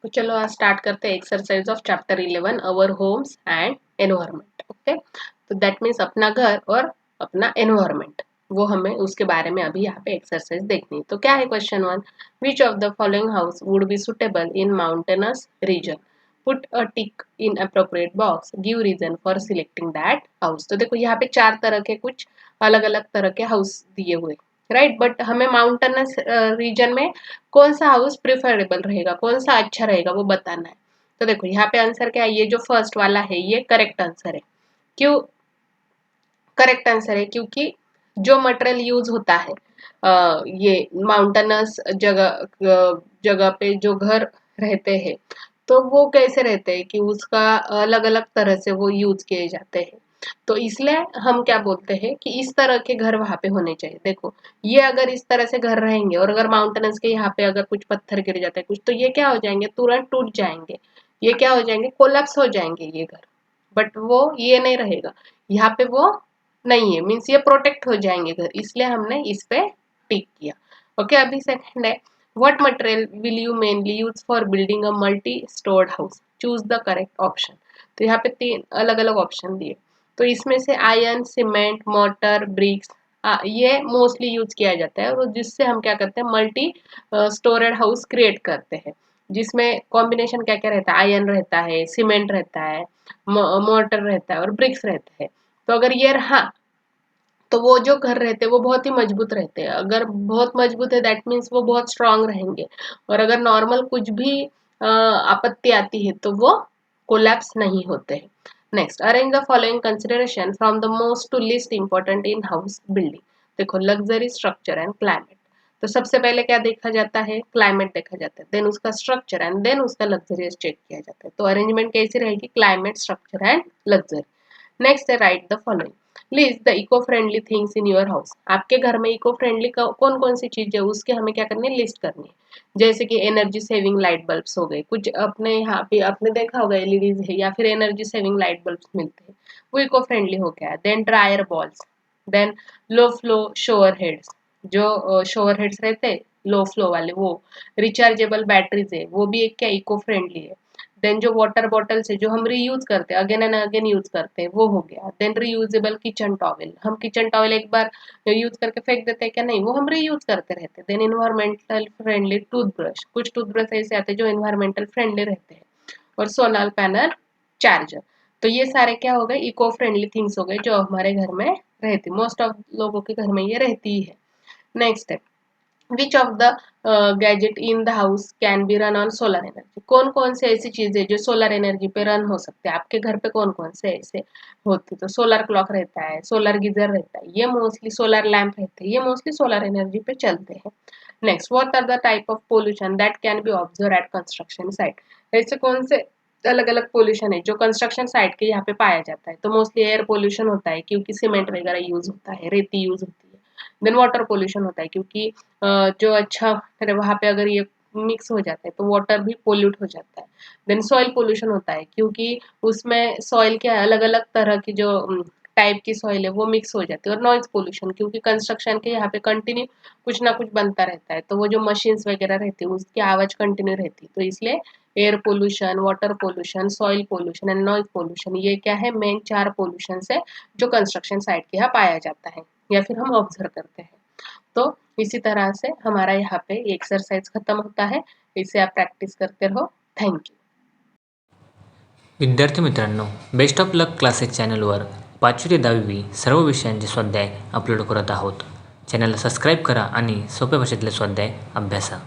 तो चलो आज स्टार्ट करते हैं exercise of chapter 11 our homes and environment. Okay, तो दैट मीन्स अपना घर और अपना एनवायरनमेंट, वो हमें उसके बारे में अभी यहाँ पे एक्सरसाइज देखनी है। तो क्या है question 1, which of the following house would be suitable in mountainous region, put a tick in appropriate box, give reason for selecting that house. तो देखो यहाँ पे 4 तरह के कुछ अलग अलग तरह के हाउस दिए हुए, राइट, बट हमें माउंटेनस रीजन में कौन सा हाउस प्रिफरेबल रहेगा, कौन सा अच्छा रहेगा वो बताना है। तो देखो यहाँ पे आंसर क्या है, ये जो फर्स्ट वाला है ये करेक्ट आंसर है। क्यों करेक्ट आंसर है? क्योंकि जो मटेरियल यूज होता है ये माउंटेनस जगह पे जो घर रहते हैं, तो वो कैसे रहते हैं कि उसका अलग अलग तरह से वो यूज किए जाते हैं। तो इसलिए हम क्या बोलते हैं कि इस तरह के घर वहां पे होने चाहिए। देखो ये अगर इस तरह से घर रहेंगे और अगर माउंटेनस के यहाँ पे अगर कुछ पत्थर गिर जाते हैं कुछ, तो ये क्या हो जाएंगे, तुरंत टूट जाएंगे, ये क्या हो जाएंगे, कोलैप्स हो जाएंगे ये घर। बट वो ये नहीं रहेगा, यहाँ पे वो नहीं है, मीन्स ये प्रोटेक्ट हो जाएंगे घर, इसलिए हमने इस पे टिक किया। ओके, अभी सेकंड है, what material will you mainly use for building a multi stored house, choose the correct option. तो यहाँ पे 3 अलग अलग ऑप्शन दिए, तो इसमें से आयरन, सीमेंट, मोटर, ब्रिक्स, ये मोस्टली यूज किया जाता है, और जिससे हम क्या करते हैं, मल्टी स्टोरेड हाउस क्रिएट करते हैं, जिसमें कॉम्बिनेशन क्या क्या रहता है, आयरन रहता है, सीमेंट रहता है, मोटर रहता है और ब्रिक्स रहते हैं। तो अगर ये रहा तो वो जो घर रहते हैं वो बहुत ही मजबूत रहते हैं। अगर बहुत मजबूत है दैट मीन्स वो बहुत स्ट्रांग रहेंगे, और अगर नॉर्मल कुछ भी आपत्ति आती है तो वो कोलैप्स नहीं होते हैं। Next, arrange the following consideration from the most to list important in house building. देखो लग्जरी, स्ट्रक्चर एंड क्लाइमेट। तो सबसे पहले क्या देखा जाता है, क्लाइमेट देखा जाता है, देन उसका स्ट्रक्चर एंड देन उसका लग्जरियस चेक किया जाता है। तो अरेंजमेंट कैसी रहेगी, climate, structure and luxury. Next है right the following, list the eco friendly things in your house. आपके घर में इको फ्रेंडली कौन कौन सी चीज है उसके हमें क्या करनी है, लिस्ट करनी है। जैसे कि एनर्जी सेविंग लाइट बल्ब्स हो गए, कुछ अपने यहाँ पे आपने देखा होगा एलईडीज है या फिर एनर्जी सेविंग लाइट बल्ब्स मिलते हैं, वो इको फ्रेंडली हो गया। Then dryer balls, then low flow shower heads, जो शोवर हेड्स रहते हैं लो फ्लो वाले, वो रिचार्जेबल बैटरीज है, वो भी एक क्या इको फ्रेंडली है। देन जो वाटर बॉटल्स है जो हम रीयूज करते हैं, अगेन एंड अगेन यूज करते हैं, वो हो गया। देन रीयूजेबल किचन टॉवेल, हम किचन टॉवेल एक बार यूज करके फेंक देते हैं क्या, नहीं, वो हम रीयूज करते रहते हैं। देन इन्वायरमेंटल फ्रेंडली टूथब्रश, कुछ टूथब्रश ऐसे आते हैं जो इन्वायरमेंटल फ्रेंडली रहते हैं, और सोलर पैनल चार्जर। तो ये सारे क्या हो गए, इको फ्रेंडली थिंग्स हो गए जो हमारे घर में रहती, मोस्ट ऑफ लोगों के घर में ये रहती ही है। नेक्स्ट है, विच of the gadget in the house can be run on solar energy. कौन कौन से ऐसी चीजें जो सोलर एनर्जी पे रन हो सकते हैं, आपके घर पे कौन कौन से ऐसे होती। तो सोलर क्लॉक रहता है, सोलर गीजर रहता है, ये मोस्टली सोलर लैंप रहते हैं, ये मोस्टली सोलर एनर्जी पे चलते हैं। Next, what are the type of pollution that can be observe at construction site. ऐसे कौन से अलग अलग पोल्यूशन है जो कंस्ट्रक्शन साइट के यहाँ पे पाया जाता है। तो मोस्टली एयर पोल्यूशन होता है क्योंकि सीमेंट वगैरह यूज होता है, रेती यूज होती है। देन वाटर पोल्यूशन होता है क्योंकि जो अच्छा वहां पे अगर ये मिक्स हो जाता है तो वाटर भी पोल्यूट हो जाता है। देन सॉइल पोल्यूशन होता है क्योंकि उसमें सॉइल के अलग अलग तरह की जो टाइप की सॉइल है वो मिक्स हो जाती है। और नॉइज पोल्यूशन, क्योंकि कंस्ट्रक्शन के यहाँ पे कंटिन्यू कुछ ना कुछ बनता रहता है, तो वो जो मशीन्स वगैरह रहती है उसकी आवाज कंटिन्यू रहती है। तो इसलिए air pollution, water pollution, soil pollution and noise pollution, ये क्या है, मेन 4 पोल्यूशन है जो कंस्ट्रक्शन साइट के यहाँ पाया जाता है या फिर हम ऑब्जर्व करते हैं। तो इसी तरह से हमारा यहाँ पे एक्सरसाइज खत्म होता है, इसे आप प्रैक्टिस करते रहो। Thank you. विद्यार्थी मित्रांनो, बेस्ट ऑफ लक क्लासेस चॅनलवर 5वी ते 10वी सर्व विषयांचे स्वाध्याय अपलोड करत आहोत. चॅनलला सबस्क्राईब करा आणि सोप्या भाषेतले स्वाध्याय अभ्यासा.